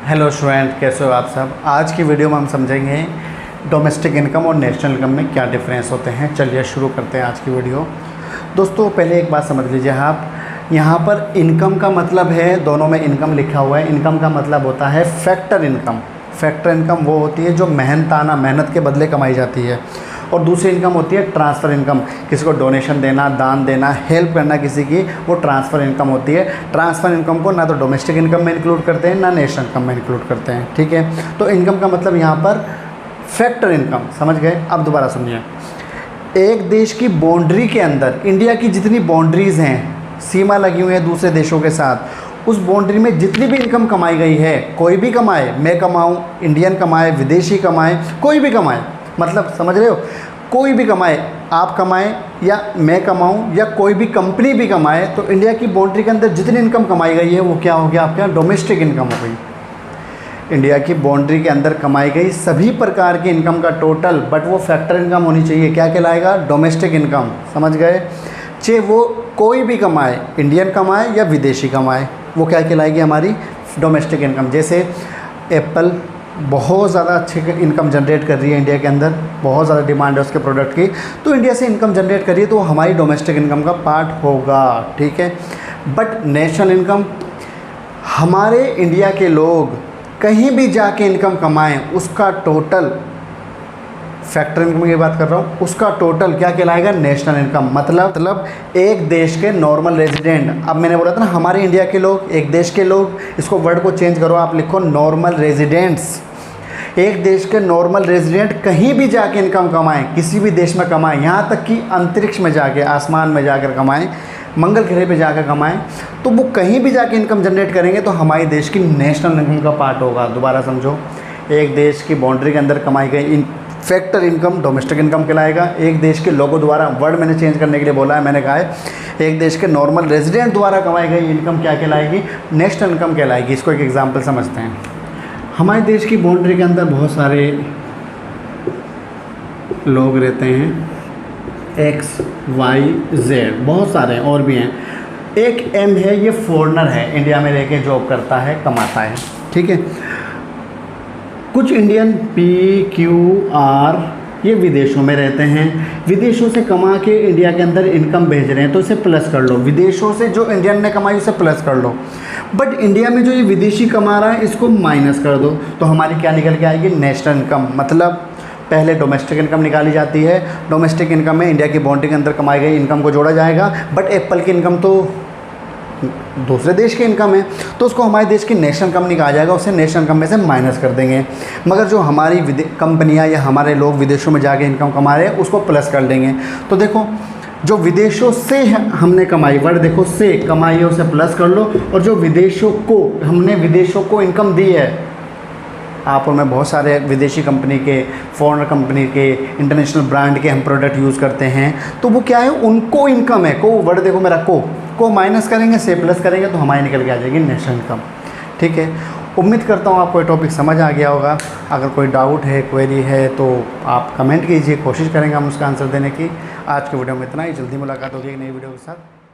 Hello student, कैसे हो आप सब। आज की वीडियो में हम समझेंगे डोमेस्टिक इनकम और नेशनल इनकम में क्या डिफरेंस होते हैं। चलिए शुरू करते हैं आज की वीडियो। दोस्तों पहले एक बात समझ लीजिए आप, यहाँ पर इनकम का मतलब है, दोनों में इनकम लिखा हुआ है। इनकम का मतलब होता है फैक्टर इनकम। फैक्टर इनकम वो होती है जो मेहनत के बदले कमाई जाती है, और दूसरी इनकम होती है ट्रांसफ़र इनकम। किसी को डोनेशन देना, दान देना, हेल्प करना किसी की, वो ट्रांसफ़र इनकम होती है। ट्रांसफ़र इनकम को ना तो डोमेस्टिक इनकम में इंक्लूड करते हैं ना नेशनल इनकम में इंक्लूड करते हैं, ठीक है। तो इनकम का मतलब यहाँ पर फैक्टर इनकम, समझ गए। अब दोबारा सुनिए, एक देश की बाउंड्री के अंदर, इंडिया की जितनी बाउंड्रीज़ हैं, सीमा लगी हुई है दूसरे देशों के साथ, उस बाउंड्री में जितनी भी इनकम कमाई गई है, कोई भी कमाए, मैं कमाऊँ, इंडियन कमाए, विदेशी कमाए, कोई भी कमाए, मतलब समझ रहे हो, कोई भी कमाए, आप कमाएं या मैं कमाऊं या कोई भी कंपनी भी कमाए, तो इंडिया की बाउंड्री के अंदर जितनी इनकम कमाई गई है वो क्या हो गया, आपके डोमेस्टिक इनकम हो गई। इंडिया की बाउंड्री के अंदर कमाई गई सभी प्रकार की इनकम का टोटल, बट वो फैक्टर इनकम होनी चाहिए, क्या कहलाएगा, डोमेस्टिक इनकम, समझ गए। चाहे वो कोई भी कमाए, इंडियन कमाए या विदेशी कमाए, वो क्या कहलाएगी, हमारी डोमेस्टिक इनकम। जैसे एप्पल बहुत ज़्यादा अच्छी इनकम जनरेट कर रही है इंडिया के अंदर, बहुत ज़्यादा डिमांड है उसके प्रोडक्ट की, तो इंडिया से इनकम जनरेट कर रही है, तो वो हमारी डोमेस्टिक इनकम का पार्ट होगा, ठीक है। बट नेशनल इनकम, हमारे इंडिया के लोग कहीं भी जाके इनकम कमाएं, उसका टोटल, फैक्टर इनकम की बात कर रहा हूँ, उसका टोटल क्या कहलाएगा, नेशनल इनकम। मतलब एक देश के नॉर्मल रेजिडेंट, अब मैंने बोला था ना हमारे इंडिया के लोग, एक देश के लोग, इसको वर्ड को चेंज करो, आप लिखो नॉर्मल रेजिडेंट्स। एक देश के नॉर्मल रेजिडेंट कहीं भी जाके इनकम कमाएं, किसी भी देश में कमाएं, यहाँ तक कि अंतरिक्ष में जाके, आसमान में जाकर कमाएं, मंगल ग्रह पे जाकर कमाएं, तो वो कहीं भी जाके इनकम जनरेट करेंगे तो हमारे देश की नेशनल इनकम का पार्ट होगा। दोबारा समझो, एक देश की बाउंड्री के अंदर कमाई गई फैक्टर इनकम डोमेस्टिक इनकम कहलाएगा। एक देश के लोगों द्वारा, वर्ड मैंने चेंज करने के लिए बोला है, मैंने कहा है एक देश के नॉर्मल रेजिडेंट द्वारा कमाई गई इनकम क्या कहलाएगी, नेशनल इनकम कहलाएगी। इसको एक एग्जांपल समझते हैं। हमारे देश की बाउंड्री के अंदर बहुत सारे लोग रहते हैं, एक्स वाई जेड, बहुत सारे और भी हैं। एक एम है, ये फॉरेनर है, इंडिया में रह के जॉब करता है, कमाता है, ठीक है। कुछ इंडियन पी क्यू आर, ये विदेशों में रहते हैं, विदेशों से कमा के इंडिया के अंदर इनकम भेज रहे हैं, तो इसे प्लस कर लो। विदेशों से जो इंडियन ने कमाई उसे प्लस कर लो, बट इंडिया में जो ये विदेशी कमा रहा है इसको माइनस कर दो, तो हमारी क्या निकल के आएगी, नेशनल इनकम। मतलब पहले डोमेस्टिक इनकम निकाली जाती है, डोमेस्टिक इनकम में इंडिया की बाउंड्री के अंदर कमाई गई इनकम को जोड़ा जाएगा, बट एप्पल की इनकम तो दूसरे देश की इनकम है, तो उसको हमारे देश की नेशनल इनकम नहीं कहा जाएगा, उसे नेशनल इनकम में से माइनस कर देंगे। मगर जो हमारी कंपनियां या हमारे लोग विदेशों में जाके इनकम कमा रहे हैं उसको प्लस कर देंगे। तो देखो, जो विदेशों से हमने कमाई, वर्ड देखो, से कमाई है, उसे प्लस कर लो, और जो विदेशों को, हमने विदेशों को इनकम दी है, आप उनमें बहुत सारे विदेशी कंपनी के, फॉरेनर कंपनी के, इंटरनेशनल ब्रांड के हम प्रोडक्ट यूज़ करते हैं, तो वो क्या है, उनको इनकम है, को वर्ड देखो मेरा, को माइनस करेंगे, से प्लस करेंगे, तो हमारी निकल के आ जाएगी नेशनल इनकम, ठीक है। उम्मीद करता हूँ आपको ये टॉपिक समझ आ गया होगा। अगर कोई डाउट है, क्वेरी है, तो आप कमेंट कीजिए, कोशिश करेंगे हम उसका आंसर देने की। आज की वीडियो में इतना ही, जल्दी मुलाकात होगी एक नई वीडियो के साथ।